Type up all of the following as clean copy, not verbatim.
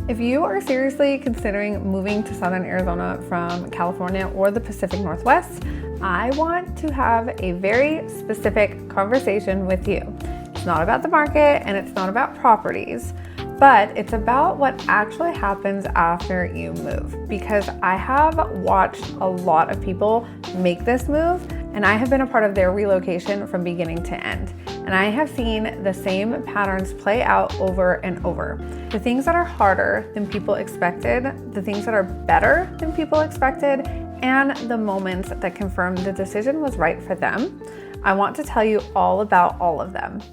If you are seriously considering moving to Southern Arizona from California or the Pacific Northwest, I want to have a very specific conversation with you. It's not about the market and it's not about properties, but it's about what actually happens after you move. Because I have watched a lot of people make this move and I have been a part of their relocation from beginning to end. And I have seen the same patterns play out over and over. The things that are harder than people expected, the things that are better than people expected, and the moments that confirm the decision was right for them. I want to tell you all about all of them.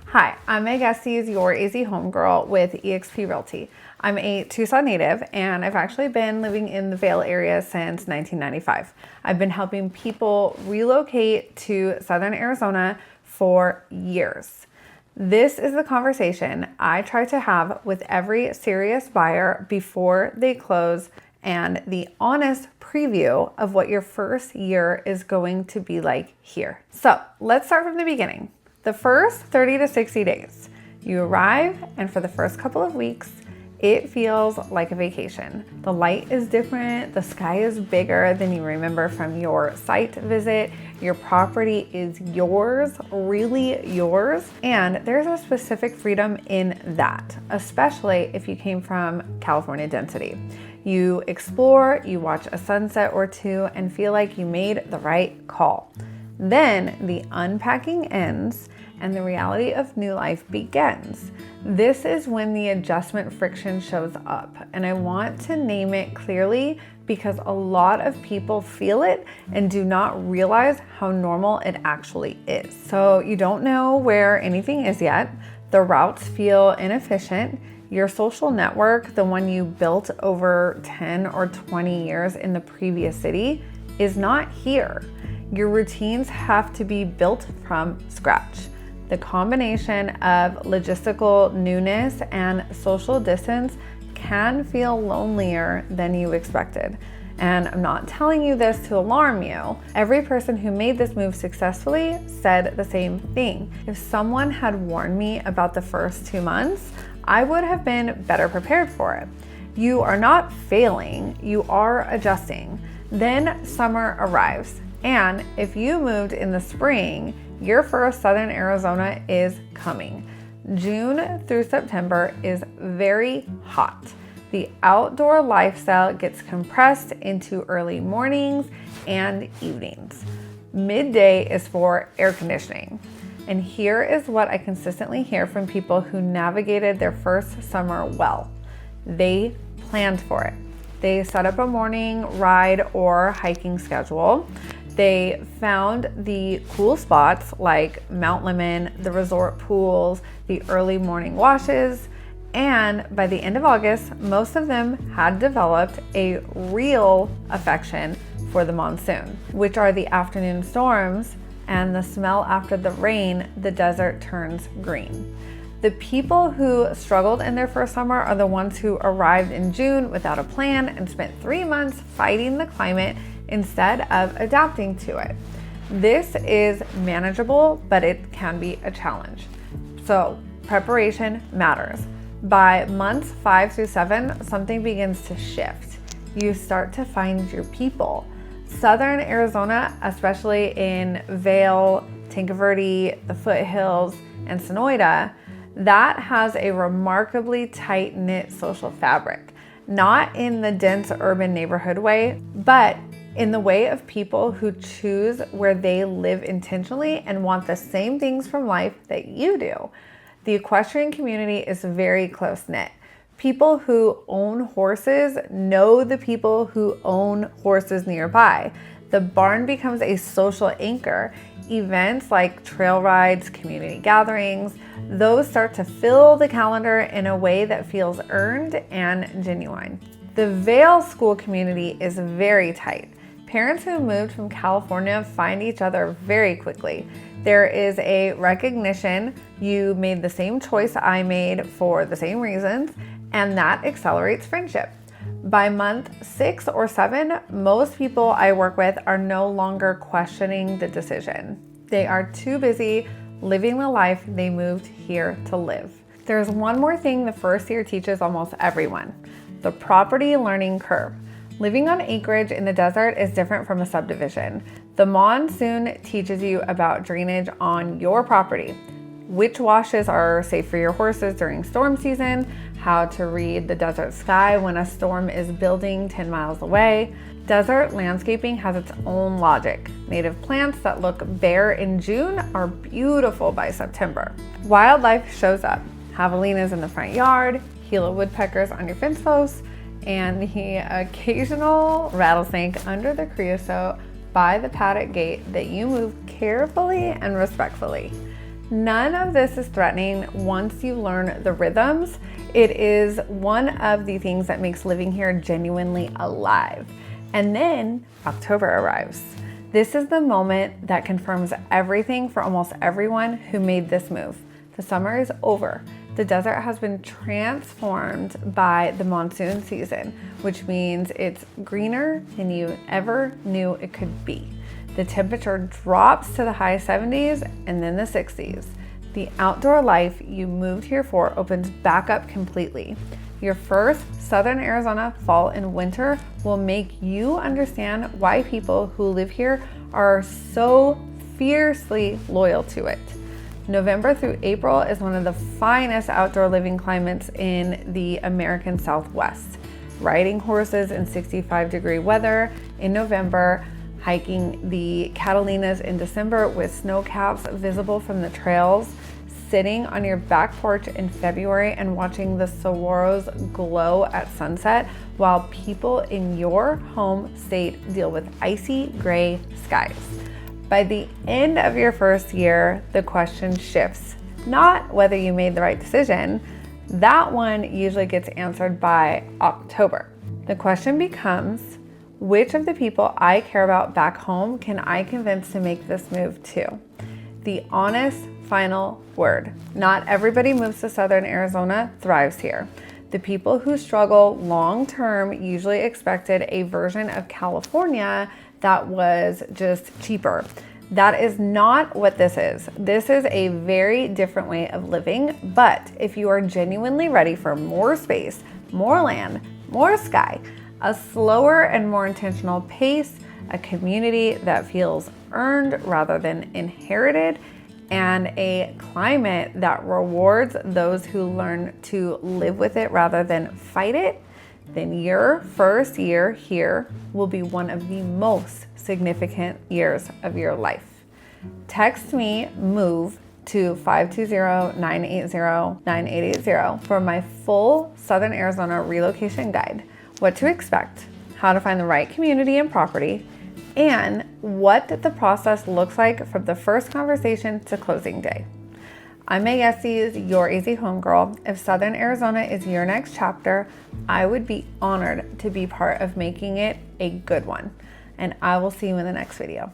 Hi, I'm Meg Estes, your AZ homegirl with eXp Realty. I'm a Tucson native and I've actually been living in the Vail area since 1995. I've been helping people relocate to Southern Arizona for years. This is the conversation I try to have with every serious buyer before they close and the honest preview of what your first year is going to be like here. So let's start from the beginning. The first 30 to 60 days, you arrive and for the first couple of weeks, it feels like a vacation. The light is different, the sky is bigger than you remember from your site visit, your property is yours, really yours, and there's a specific freedom in that, especially if you came from California density. You explore, you watch a sunset or two, and feel like you made the right call. Then the unpacking ends and the reality of new life begins. This is when the adjustment friction shows up, and I want to name it clearly because a lot of people feel it and do not realize how normal it actually is. So you don't know where anything is yet. The routes feel inefficient. Your social network, the one you built over 10 or 20 years in the previous city, is not here. Your routines have to be built from scratch. The combination of logistical newness and social distance can feel lonelier than you expected. And I'm not telling you this to alarm you. Every person who made this move successfully said the same thing. If someone had warned me about the first 2 months, I would have been better prepared for it. You are not failing, you are adjusting. Then summer arrives. And if you moved in the spring, your first Southern Arizona is coming. June through September is very hot. The outdoor lifestyle gets compressed into early mornings and evenings. Midday is for air conditioning. And here is what I consistently hear from people who navigated their first summer well. They planned for it. They set up a morning ride or hiking schedule. They found the cool spots like Mount Lemmon, the resort pools, the early morning washes, and by the end of August, most of them had developed a real affection for the monsoon, which are the afternoon storms and the smell after the rain, the desert turns green. The people who struggled in their first summer are the ones who arrived in June without a plan and spent 3 months fighting the climate instead of adapting to it. This is manageable, but it can be a challenge. So preparation matters. By months 5 through 7, something begins to shift. You start to find your people. Southern Arizona, especially in Vail, Tinker Verde, the foothills, and Sonoyta, that has a remarkably tight-knit social fabric. Not in the dense urban neighborhood way, but in the way of people who choose where they live intentionally and want the same things from life that you do. The equestrian community is very close-knit. People who own horses know the people who own horses nearby. The barn becomes a social anchor. Events like trail rides, community gatherings, those start to fill the calendar in a way that feels earned and genuine. The Vail school community is very tight. Parents who moved from California find each other very quickly. There is a recognition you made the same choice I made for the same reasons, and that accelerates friendship. By month 6 or 7, most people I work with are no longer questioning the decision. They are too busy living the life they moved here to live. There's one more thing the first year teaches almost everyone: the property learning curve. Living on acreage in the desert is different from a subdivision. The monsoon teaches you about drainage on your property, which washes are safe for your horses during storm season, how to read the desert sky when a storm is building 10 miles away. Desert landscaping has its own logic. Native plants that look bare in June are beautiful by September. Wildlife shows up. Javelinas in the front yard, Gila woodpeckers on your fence posts, and the occasional rattlesnake under the creosote by the paddock gate that you move carefully and respectfully. None of this is threatening once you learn the rhythms. It is one of the things that makes living here genuinely alive. And then October arrives. This is the moment that confirms everything for almost everyone who made this move. The summer is over. The desert has been transformed by the monsoon season, which means it's greener than you ever knew it could be. The temperature drops to the high 70s and then the 60s. The outdoor life you moved here for opens back up completely. Your first Southern Arizona fall and winter will make you understand why people who live here are so fiercely loyal to it. November through April is one of the finest outdoor living climates in the American Southwest. Riding horses in 65-degree weather in November, hiking the Catalinas in December with snow caps visible from the trails, sitting on your back porch in February and watching the saguaros glow at sunset while people in your home state deal with icy gray skies. By the end of your first year, the question shifts. Not whether you made the right decision. That one usually gets answered by October. The question becomes, which of the people I care about back home can I convince to make this move to? The honest final word. Not everybody moves to Southern Arizona thrives here. The people who struggle long-term usually expected a version of California that was just cheaper. That is not what this is. This is a very different way of living, but if you are genuinely ready for more space, more land, more sky, a slower and more intentional pace, a community that feels earned rather than inherited, and a climate that rewards those who learn to live with it rather than fight it, then your first year here will be one of the most significant years of your life. Text me MOVE to 520-980-9880 for my full Southern Arizona relocation guide. What to expect, how to find the right community and property, and what the process looks like from the first conversation to closing day. I'm May Estes, your easy homegirl. If Southern Arizona is your next chapter, I would be honored to be part of making it a good one. And I will see you in the next video.